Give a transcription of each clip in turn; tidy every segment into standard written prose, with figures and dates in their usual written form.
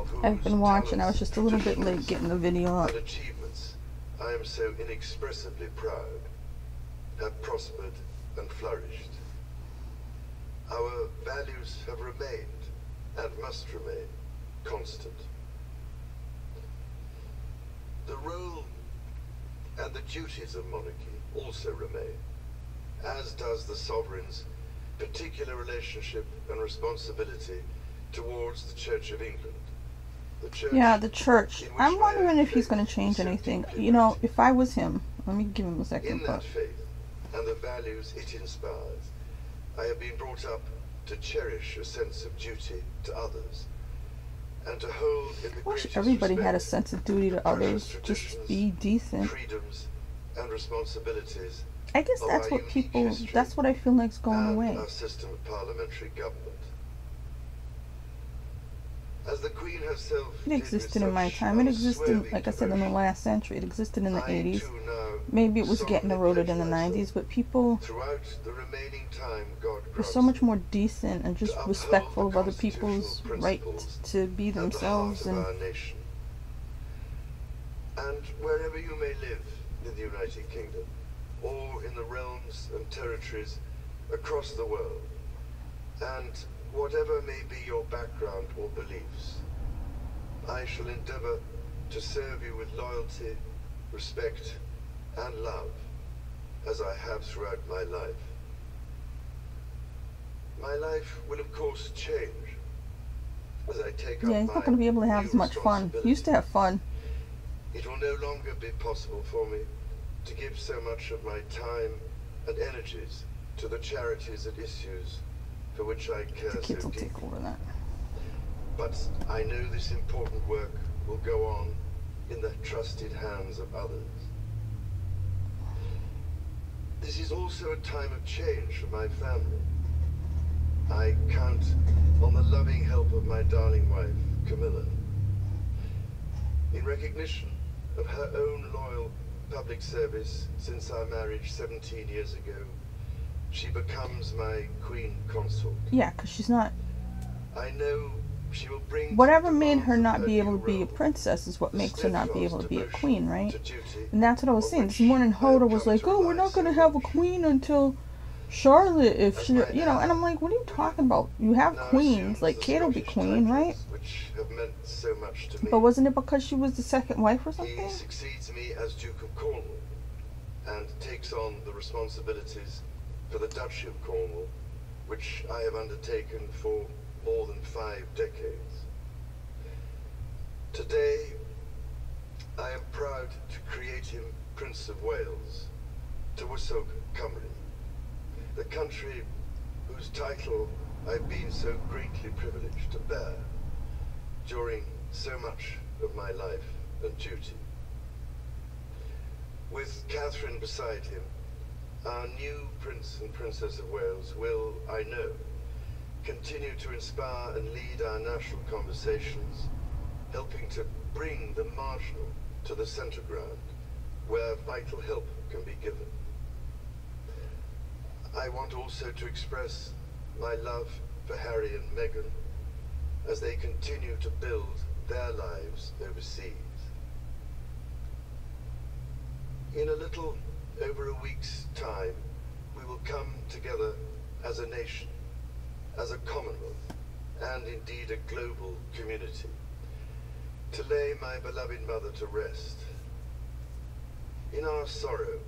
of whose I've been watching. I was talents, just a little bit late traditions, getting the video up. and achievements I am so inexpressibly proud have prospered and flourished. Our values have remained and must remain constant. The role and the duties of monarchy also remain, as does the sovereign's particular relationship and responsibility towards the Church of England. The Church, Yeah, the church. in which I'm my wondering own if he's going to faith change is so anything. deeply You know, rooted. if I was him, let me give him a In second that thought. faith and the values it inspires, I have been brought up to cherish a sense of duty to others and to hold in the I wish greatest everybody had a respect sense of duty to the precious others. Just traditions, be decent. freedoms and responsibilities I guess of that's our what unique people, history that's what I feel like's going and away. our system of parliamentary government. As the Queen herself It did existed with in my such time. It existed, unswerving like I said, in the devotion, last century. It existed in the I 80s. too now Maybe it was getting solemnly eroded in the pledge 90s, myself but people throughout the remaining time God were grants so much me, more decent and just to uphold respectful the of other people's constitutional right principles to be at the heart themselves. of And our nation. And wherever you may live in the United Kingdom, or in the realms and territories across the world, and whatever may be your background or beliefs, I shall endeavor to serve you with loyalty, respect, and love, as I have throughout my life. My life will of course change as I take up yeah, he's my not going to be able to have new as much fun. He used to have fun. It will no longer be possible for me to give so much of my time and energies to the charities and issues for which I care The so kids will deeply. take over that. But I know this important work will go on in the trusted hands of others. This is also a time of change for my family. I count on the loving help of my darling wife, Camilla. In recognition of her own loyal public service since our marriage 17 years ago, she becomes my queen consort. Yeah, because she's not... I know she will bring Whatever to the made her demands not of be able to new be a role princess is what the makes her not be able to steadfast be a devotion queen, right? to duty And that's what I was on saying. This which morning, I have Hoda was come like, to oh, we're rely not going to so have a much. queen until Charlotte, if As she... my You know, and I'm like, what are you talking about? You have now queens. assumes Like, the Kate will be Scottish queen, titles, right? which have meant so much to me. But wasn't it because she was the second wife or He something? succeeds me as Duke of Cornwall and takes on the responsibilities for the Duchy of Cornwall, which I have undertaken for more than 5 decades. Today, I am proud to create him Prince of Wales, Tywysog Cymru, the country whose title I've been so greatly privileged to bear during so much of my life and duty. With Catherine beside him, our new Prince and Princess of Wales will, I know, continue to inspire and lead our national conversations, helping to bring the marginal to the centre ground, where vital help can be given. I want also to express my love for Harry and Meghan as they continue to build their lives overseas. In a little over a week's time, we will come together as a nation, as a Commonwealth, and indeed a global community, to lay my beloved mother to rest. In our sorrow,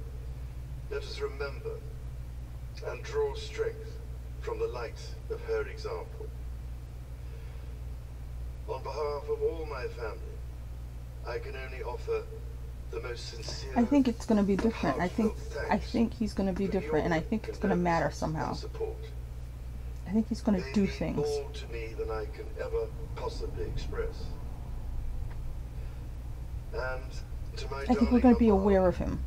let us remember and draw strength from the light of her example. On behalf of all my family, I can only offer the most sincere. I think it's going to be and different. I heartfelt think he's going to be for different, and I your think it's going to matter condolences somehow. and support. I think he's going to They do mean things. more to me than I can ever possibly express. And to my I think we're darling going to be Mama, aware of him,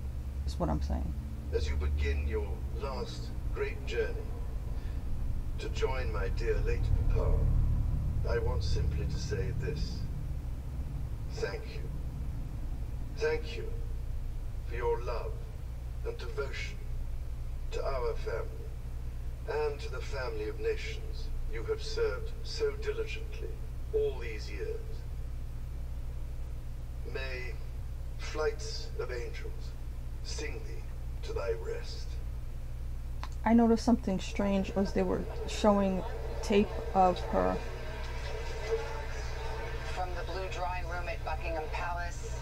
is what I'm saying. as you begin your last great journey to join my dear late Papa, I want simply to say this. Thank you. Thank you for your love and devotion to our family and to the family of nations you have served so diligently all these years. flights of angels sing thee to thy rest. I noticed something strange as they were showing tape of her. From the Blue Drawing Room at Buckingham Palace,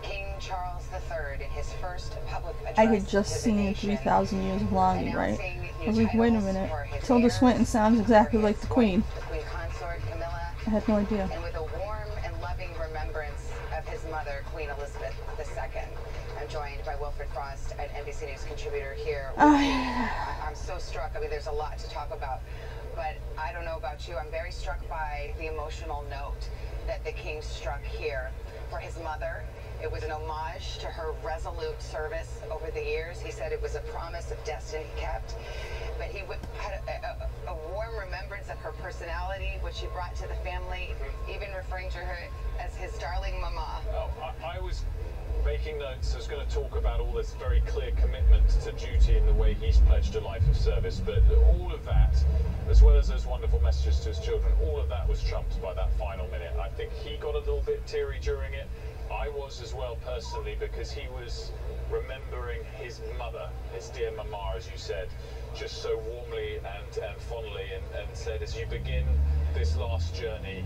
King Charles III in his first public address I had just to the seen nation, 3,000 Years of Longing, right? announcing new I was like, wait a titles minute. for his Tilda heirs, Swinton sounds exactly for like his the Queen. wife, the Queen Consort Camilla, I had no idea. and with a warm and loving remembrance of his mother, Queen Elizabeth II. I'm joined by Wilfred Frost, an NBC News contributor here. I'm so struck. I mean, there's a lot to talk about, but I don't know about you. I'm very struck by the emotional note that the King struck here for his mother. It was an homage to her resolute service over the years. He said it was a promise of destiny kept. But he had a warm remembrance of her personality, what she brought to the family, even referring to her as his darling mama. I was making notes. I was going to talk about all this very clear commitment to duty in the way he's pledged a life of service, but all of that, as well as those wonderful messages to his children, all of that was trumped by that final minute. I think he got a little bit teary during it. I was as well personally, because he was remembering his mother, his dear mama, as you said, just so warmly and fondly, and said, as you begin this last journey,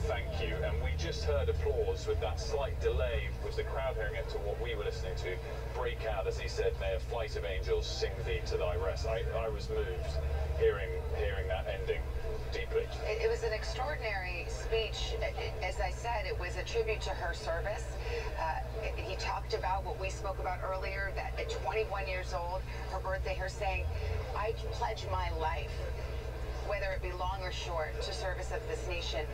thank you. And we just heard applause with that slight delay, with the crowd hearing it to what we were listening to, break out as he said, may a flight of angels sing thee to thy rest. I was moved hearing that ending deeply. It was an extraordinary speech. As I said, it was a tribute to her service. He talked about what we spoke about earlier, that at 21 years old, her birthday, her saying, I pledge my life, whether it be long or short, to service of this nation.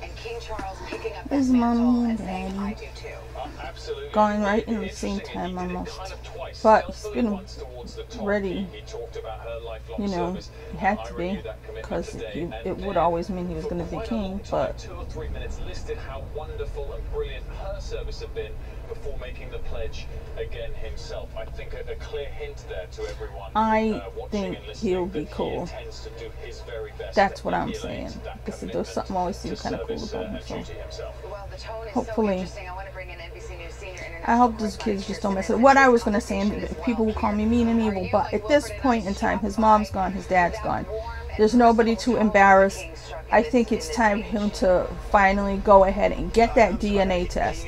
And King Charles picking up that His mantle mommy and and saying, I daddy. do too. Absolutely. Going right in the same time almost. But he's been ready, you know, he had to be, because it would always mean he was going to be king, but 2 or 3 minutes listed how wonderful and brilliant her service had been before making the pledge again himself. I think a clear hint there to everyone I watching think and listening, he'll be that cool. He intends to do his very best. That's to what I'm emulate saying, that because commitment there's something always seems to kind of cool service, about him. and So duty himself. Well, the tone is hopefully, so interesting. I want to bring in NBC News senior international I hope those kids just don't mess it up. What I was going to say, and people will call me mean and evil, but at this point in time, his mom's gone, his dad's gone. There's nobody to embarrass. I think it's time for him to finally go ahead and get that DNA test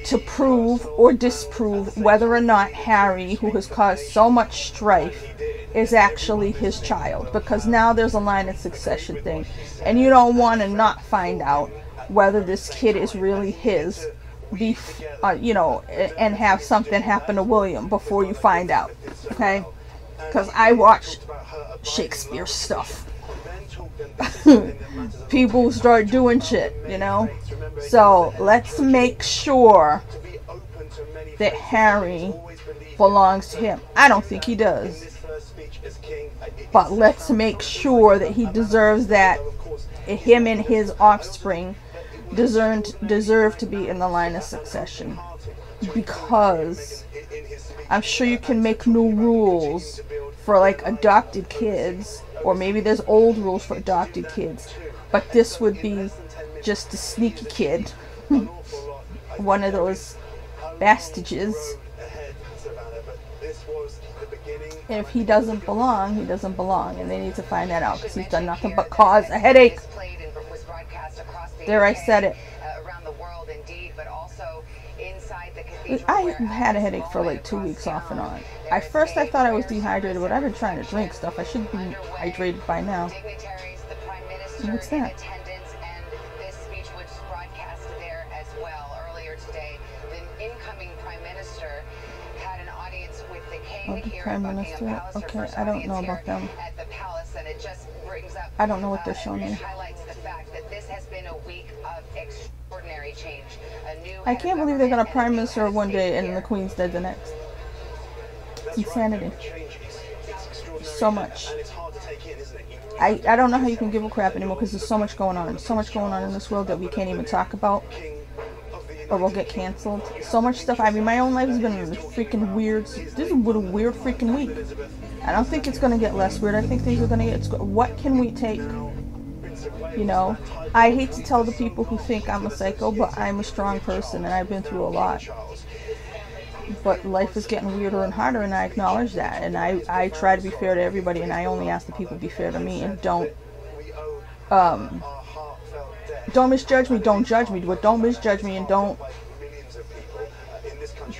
to prove or disprove whether or not Harry, who has caused so much strife, is actually his child. Because now there's a line of succession thing, and you don't want to not find out whether this kid is really his, you know, and have something happen to William before you find out, okay? Because I watch Shakespeare stuff. People start doing shit, you know? So let's make sure that Harry belongs to him. I don't think he does. But let's make sure that he deserves that. Him and his offspring deserve to be in the line of succession. Because I'm sure you can make new rules for like adopted kids, or maybe there's old rules for adopted kids, but this would be just a sneaky kid, one of those bastages. And if he doesn't belong, he doesn't belong, and they need to find that out, because he's done nothing but cause a headache. There, I said it. I've had a headache for like 2 weeks off and on. At first I thought I was dehydrated, but I've been trying to drink stuff. I should be hydrated by now. What's that? Oh, the Prime Minister? Okay, I don't know about them. I don't know what they're showing me. I can't believe they got a Prime Minister one day and the Queen's dead the next. It's insanity. So much. I don't know how you can give a crap anymore, because there's so much going on. So much going on in this world that we can't even talk about, or we'll get canceled. So much stuff. I mean, my own life has been freaking weird. This is a weird freaking week. I don't think it's going to get less weird. I think things are going to get... What can we take You know, I hate to tell the people who think I'm a psycho, but I'm a strong person and I've been through a lot. But life is getting weirder and harder, and I acknowledge that. And I try to be fair to everybody, and I only ask the people to be fair to me, and don't misjudge me, don't judge me, but don't misjudge me, and don't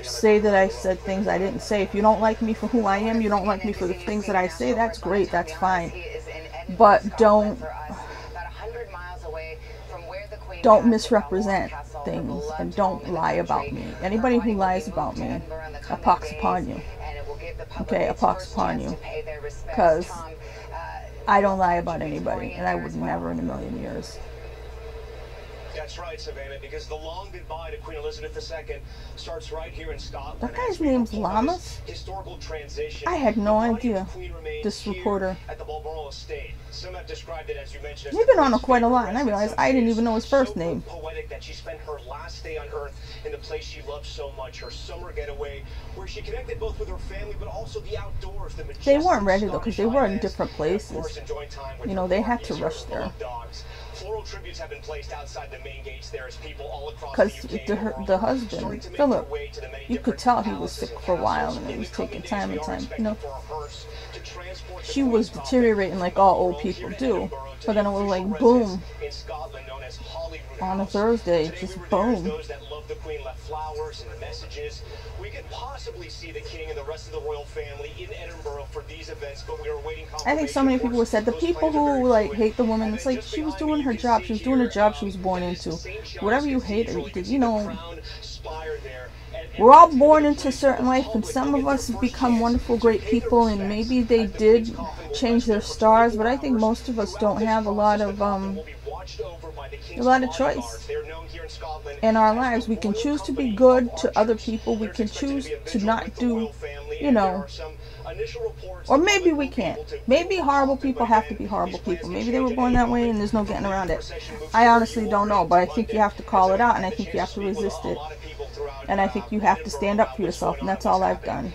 say that I said things I didn't say. If you don't like me for who I am, you don't like me for the things that I say, that's great, that's fine. But don't misrepresent things, and don't lie about me. Anybody who lies about me, a pox upon you. Okay, a pox upon you. Because I don't lie about anybody, and I would never in a million years. That's right, Savannah, because the long goodbye to Queen Elizabeth II starts right here in Scotland. That guy's name's Llamas? Historical transition. I had no idea. This reporter. At the Balmoral estate. Some have described it, as you mentioned, He's been on quite a lot, and I realized I didn't even know his first name. So poetic that she spent her last day on Earth in the place she loved so much, her summer getaway, where she connected both with her family, but also the outdoors. They weren't ready though, because they were in different places. You know, they had to rush there. Floral tributes have been placed outside the main gates there as people all across because the husband, Philip, you could tell he was sick for a while, and he was taking time and time. You know, she was deteriorating like all old people do. But then it was like boom on a Thursday, just boom. Those that love the Queen left flowers and messages. We could possibly see the King and the rest of the royal family in Edinburgh for these events, but we are waiting. I think so many people have said the people who like hate the woman. It's like she was doing her job. She was doing the job she was born into. Whatever you hate, you know. We're all born into a certain life, and some of us become wonderful, great people, and maybe they did change their stars, but I think most of us don't have a lot of choice in our lives. We can choose to be good to other people. We can choose to not do, you know, or maybe we can't. Maybe horrible people have to be horrible people. Maybe they were born that way and there's no getting around it. I honestly don't know, but I think you have to call it out, and I think you have to resist it. And I think you have to stand up for yourself, and that's all I've done.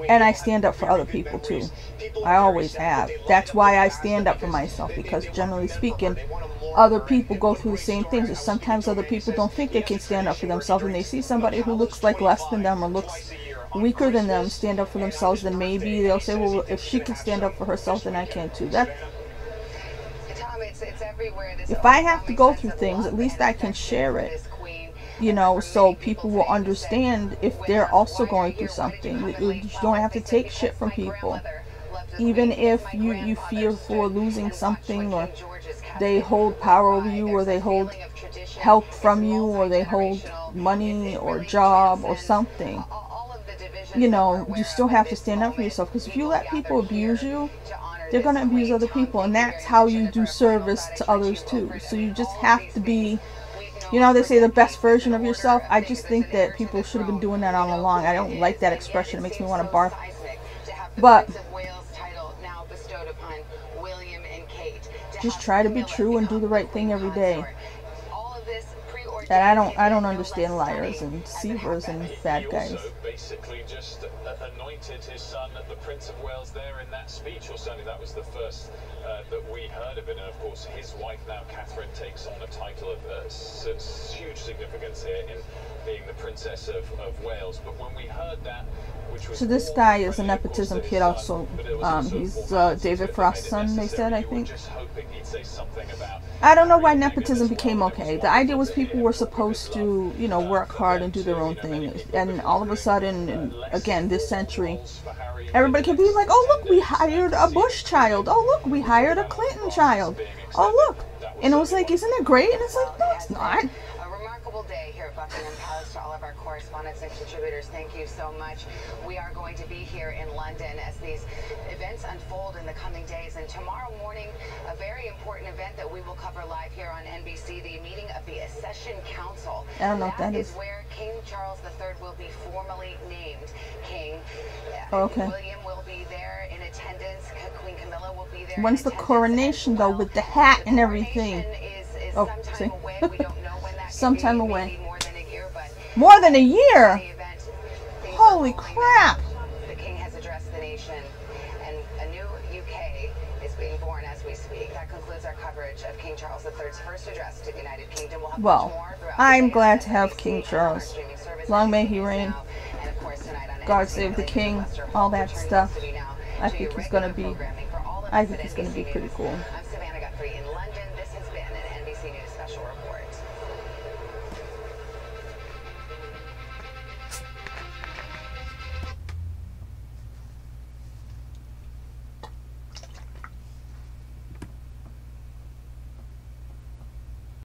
And I stand up for other people too. I always have. That's why I stand up for myself, because generally speaking, other people go through the same things. And sometimes other people don't think they can stand up for themselves, and they see somebody who looks like less than them or looks weaker than them stand up for themselves, then maybe they'll say, well, if she can stand up for herself, then I can too. If I have to go through things, at least I can share it. You know, so people will understand if they're also going through something. You don't have to take shit from people. Even if you fear for losing something, or they hold power over you, or they hold help from you, or they hold money or job or something. You know, you still have to stand up for yourself, because if you let people abuse you, they're going to abuse other people, and that's how you do service to others too. So you just have to be, you know, they say the best version of yourself. I just think that people should have been doing that all along. I don't like that expression. It makes me want to barf. But just try to be true and do the right thing every day. And I don't understand liars and deceivers and bad guys. He also basically just anointed his son the Prince of Wales there in that speech, or certainly that was the first that we heard of it. And of course his wife now, Catherine, takes on a title of huge significance here in being the Princess of Wales. But when we heard that, which was, so this guy is a nepotism kid also. He's David Frost's son, they said, I think. I don't know why nepotism became okay. The idea was people were supposed to, you know, work hard and do their own thing. And all of a sudden, again, this century, everybody can be like, oh, look, we hired a Bush child. Oh, look, we hired a Clinton child. Oh, look. And it was like, isn't it great? And it's like, no, it's not. A remarkable day here at Buckingham Palace. To all of our correspondents and contributors, thank you so much. We are going to be here in London as these events unfold in the coming days. And tomorrow morning, a very important event that we will cover live here on NBC, the meeting of the Accession Council. I don't know what that is. Where King Charles III will be formally named king. Okay. William will be there in attendance. Queen Camilla will be there. When's the coronation, though, with the hat and everything? Oh, see? Sometime away. More than a year? Holy crap! The king has addressed the nation, and a new UK is being born as we speak. That concludes our III's first address to the United Kingdom. We'll have Well, much more throughout I'm the day glad to on have NBC King and Charles. our streaming service Long at may he NBC reign. Now. And of course tonight on God NBC, save the Lady king, Lester all Holt that returns stuff. custody now I to think your he's gonna regular be, programming. For all of I us think at he's gonna be NBC pretty News, cool. I'm